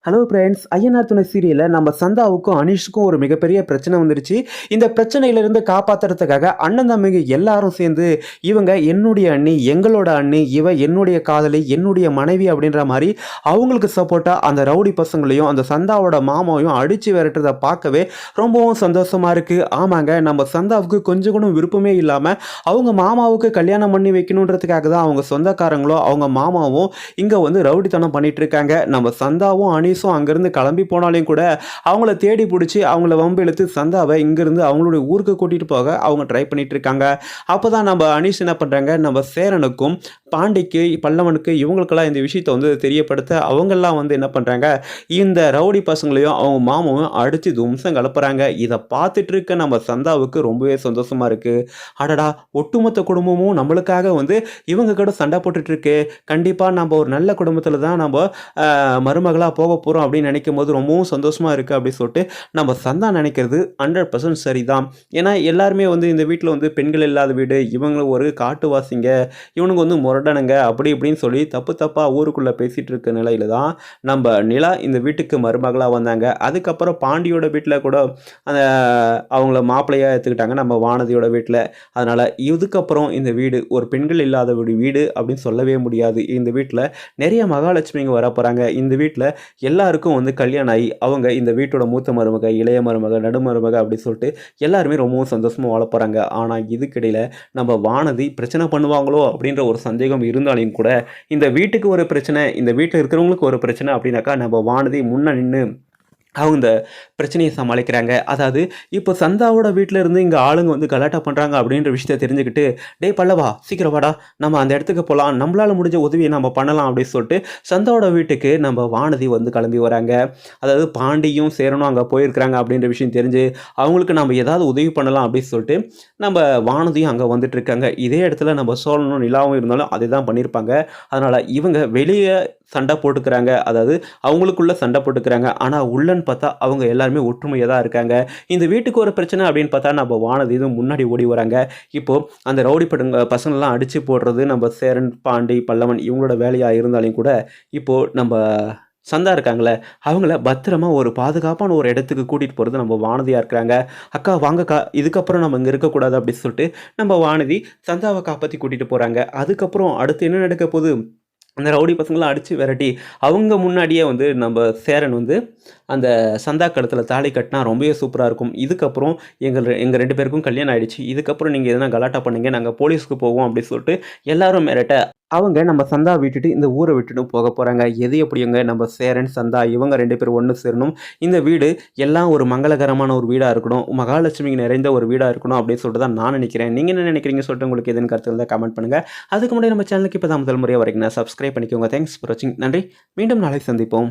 Hello friends, Ayyanar துணை சீரியல்ல நம்ம சந்தாவுக்கும் அனீஷுக்கும் ஒரு மிகப்பெரிய பிரச்சனை வந்துருச்சு. இந்த பிரச்சனையிலிருந்து காப்பாத்துறதுக்காக அண்ணன் தம்பிங்க எல்லாரும் சேர்ந்து, இவங்க என்னுடைய அண்ணி, எங்களோட அண்ணி, இவ என்னுடைய காதலி, என்னுடைய மனைவி அப்படின்ற மாரி அவங்களுக்கு சப்போர்ட்டா அந்த ரவுடி பசங்களையும், அந்த சந்தாவோட மாமாவையும் அடிச்சு விரட்டுறத பார்க்கவே ரொம்பவும் சந்தோஷமா இருக்கு. ஆமாங்க, நம்ம சந்தாவுக்கு கொஞ்சம் கூட விருப்பமே இல்லாம அவங்க மாமாவுக்கு கல்யாணம் பண்ணி வைக்கணுன்றதுக்காக தான் அவங்க சொந்தக்காரங்களும், அவங்க மாமாவும் இங்க வந்து ரவுடித்தனம் பண்ணிட்டு இருக்காங்க. நம்ம சந்தாவும் அனீஸும் அங்கேருந்து கிளம்பி போனாலையும் கூட அவங்கள தேடி பிடிச்சி அவங்கள வம்பு இழுத்து சந்தாவை இங்கேருந்து அவங்களுடைய ஊருக்கு கூட்டிகிட்டு போக அவங்க ட்ரை பண்ணிட்டு இருக்காங்க. அப்போ தான் நம்ம அனீஸ் என்ன பண்ணுறாங்க, நம்ம சேரனுக்கும் பாண்டிக்கு பல்லவனுக்கு இவங்களுக்கெல்லாம் இந்த விஷயத்தை வந்து தெரியப்படுத்த அவங்கெல்லாம் வந்து என்ன பண்ணுறாங்க, இந்த ரவுடி பசங்களையும் அவங்க மாமாவும் அடித்து தும்சம் கலப்புறாங்க. இதை பார்த்துட்டு இருக்க நம்ம சந்தாவுக்கு ரொம்பவே சந்தோஷமாக இருக்குது. அடடா, ஒட்டுமொத்த குடும்பமும் நம்மளுக்காக வந்து இவங்க கூட சண்டை போட்டுட்டு இருக்கு. கண்டிப்பாக நம்ம ஒரு நல்ல குடும்பத்தில் தான் நம்ம மருமகளாக போக போகிறோம் அப்படின்னு நினைக்கும் போது ரொம்பவும் சந்தோஷமாக இருக்குது அப்படின்னு சொல்லிட்டு நம்ம சந்தா நினைக்கிறது 100% சரிதான். ஏன்னா எல்லாருமே வந்து இந்த வீட்டில் வந்து பெண்கள் இல்லாத வீடு, இவங்க ஒரு காட்டுவாசிங்க, இவனுங்க வந்து முரடனுங்க அப்படி இப்படின்னு சொல்லி தப்பு தப்பாக ஊருக்குள்ளே பேசிகிட்டு இருக்க நிலையில தான் நம்ம நிலா இந்த வீட்டுக்கு மருமகளாக வந்தாங்க. அதுக்கப்புறம் பாண்டியோட வீட்டில் கூட அந்த அவங்கள மாப்பிள்ளையாக எடுத்துக்கிட்டாங்க நம்ம வானதியோட வீட்டில். அதனால் இதுக்கப்புறம் இந்த வீடு ஒரு பெண்கள் இல்லாத ஒரு வீடு அப்படின்னு சொல்லவே முடியாது. இந்த வீட்டில் நிறைய மகாலட்சுமிங்க வர போகிறாங்க. இந்த வீட்டில் எல்லாருக்கும் வந்து கல்யாணம் ஆகி அவங்க இந்த வீட்டோட மூத்த மருமக, இளைய மருமக, நடுமருமக அப்படி சொல்லிட்டு எல்லாருமே ரொம்பவும் சந்தோஷமாக வாழ போகிறாங்க. ஆனால் இதுக்கிடையில் நம்ம வானதி பிரச்சனை பண்ணுவாங்களோ அப்படின்ற ஒரு சந்தேகம் இருந்தாலையும் கூட இந்த வீட்டுக்கு ஒரு பிரச்சனை, இந்த வீட்டில் இருக்கிறவங்களுக்கு ஒரு பிரச்சனை அப்படின்னாக்கா நம்ம வானதி முன்ன நின்று அவங்க இந்த பிரச்சனையை சமாளிக்கிறாங்க. அதாவது இப்போ சந்தாவோட வீட்டில் இருந்து இங்கே ஆளுங்க வந்து கலாட்டா பண்ணுறாங்க அப்படின்ற விஷயத்தை தெரிஞ்சுக்கிட்டு, டே பல்லவா சீக்கிரம் வாடா, நம்ம அந்த இடத்துக்கு போகலாம், நம்மளால் முடிஞ்ச உதவியை நம்ம பண்ணலாம் அப்படின்னு சொல்லிட்டு சந்தாவோட வீட்டுக்கு நம்ம வானதி வந்து கிளம்பி வராங்க. அதாவது பாண்டியும் சேரனும் அங்கே போயிருக்கிறாங்க அப்படின்ற விஷயம் தெரிஞ்சு அவங்களுக்கு நம்ம ஏதாவது உதவி பண்ணலாம் அப்படின்னு சொல்லிட்டு நம்ம வானதியும் அங்கே வந்துட்டு இருக்காங்க. இதே இடத்துல நம்ம சோழனும் நிலாவும் இருந்தாலும் அதே தான் பண்ணியிருப்பாங்க. அதனால் இவங்க வெளியே சண்டை போட்டுக்கிறாங்க, அதாவது அவங்களுக்குள்ள சண்டை போட்டுக்கிறாங்க. ஆனால் உள்ளன்னு பார்த்தா அவங்க எல்லாருமே ஒற்றுமையாக தான் இருக்காங்க. இந்த வீட்டுக்கு ஒரு பிரச்சனை அப்படின்னு பார்த்தா நம்ம வானதி இதுவும் முன்னாடி ஓடி வராங்க. இப்போது அந்த ரவுடி பசங்களெலாம் அடித்து போடுறது நம்ம சேரன், பாண்டி, பல்லவன் இவங்களோட வேலையாக இருந்தாலும் கூட இப்போது நம்ம சந்தா இருக்காங்களே அவங்கள பத்திரமா ஒரு பாதுகாப்பான ஒரு இடத்துக்கு கூட்டிகிட்டு போகிறது நம்ம வானதியாக இருக்கிறாங்க. அக்கா வாங்கக்கா, இதுக்கப்புறம் நம்ம இங்கே இருக்கக்கூடாது அப்படின்னு சொல்லிட்டு நம்ம வானதி சந்தாவை காப்பாற்றி கூட்டிகிட்டு போகிறாங்க. அதுக்கப்புறம் அடுத்து என்ன நடக்க போகுது, அந்த ரவுடி பசங்களாம் அடித்து விரட்டி அவங்க முன்னாடியே வந்து நம்ம சேரன் வந்து அந்த சந்தா கழுத்தில் தாலி கட்டினா ரொம்பவே சூப்பராக இருக்கும். இதுக்கப்புறம் எங்கள் 2 பேருக்கும் கல்யாணம் ஆகிடுச்சு, இதுக்கப்புறம் நீங்கள் எதனா கலாட்டா பண்ணுங்க, நாங்கள் போலீஸ்க்கு போவோம் அப்படின்னு சொல்லிட்டு எல்லாரும் மிரட்ட அவங்க நம்ம சந்தா விட்டுட்டு இந்த ஊரை விட்டுட்டு போக போகிறாங்க. எது எப்படிங்க நம்ம சேரன் சந்தா இவங்க 2 பேரும் ஒன்று சேரணும், இந்த வீடு எல்லாம் ஒரு மங்களகரமான ஒரு வீடாக இருக்கணும், மகாலட்சுமி நிறைந்த ஒரு வீடாக இருக்கணும் அப்படின்னு சொல்லிட்டு தான் நான் நினைக்கிறேன். நீங்கள் என்ன நினைக்கிறீங்க சொல்லிட்டு உங்களுக்கு எதுன்னு கருத்து இருந்தால் கமெண்ட் பண்ணுங்கள். அதுக்கு முன்னாடி நம்ம சேனலுக்கு இப்போ தான் முதல் முறையாக வரைக்கும் சப்ஸ்கிரைப் பண்ணிக்கோங்க. தேங்க்ஸ் ஃபார் வாட்சிங். நன்றி. மீண்டும் நாளை சந்திப்போம்.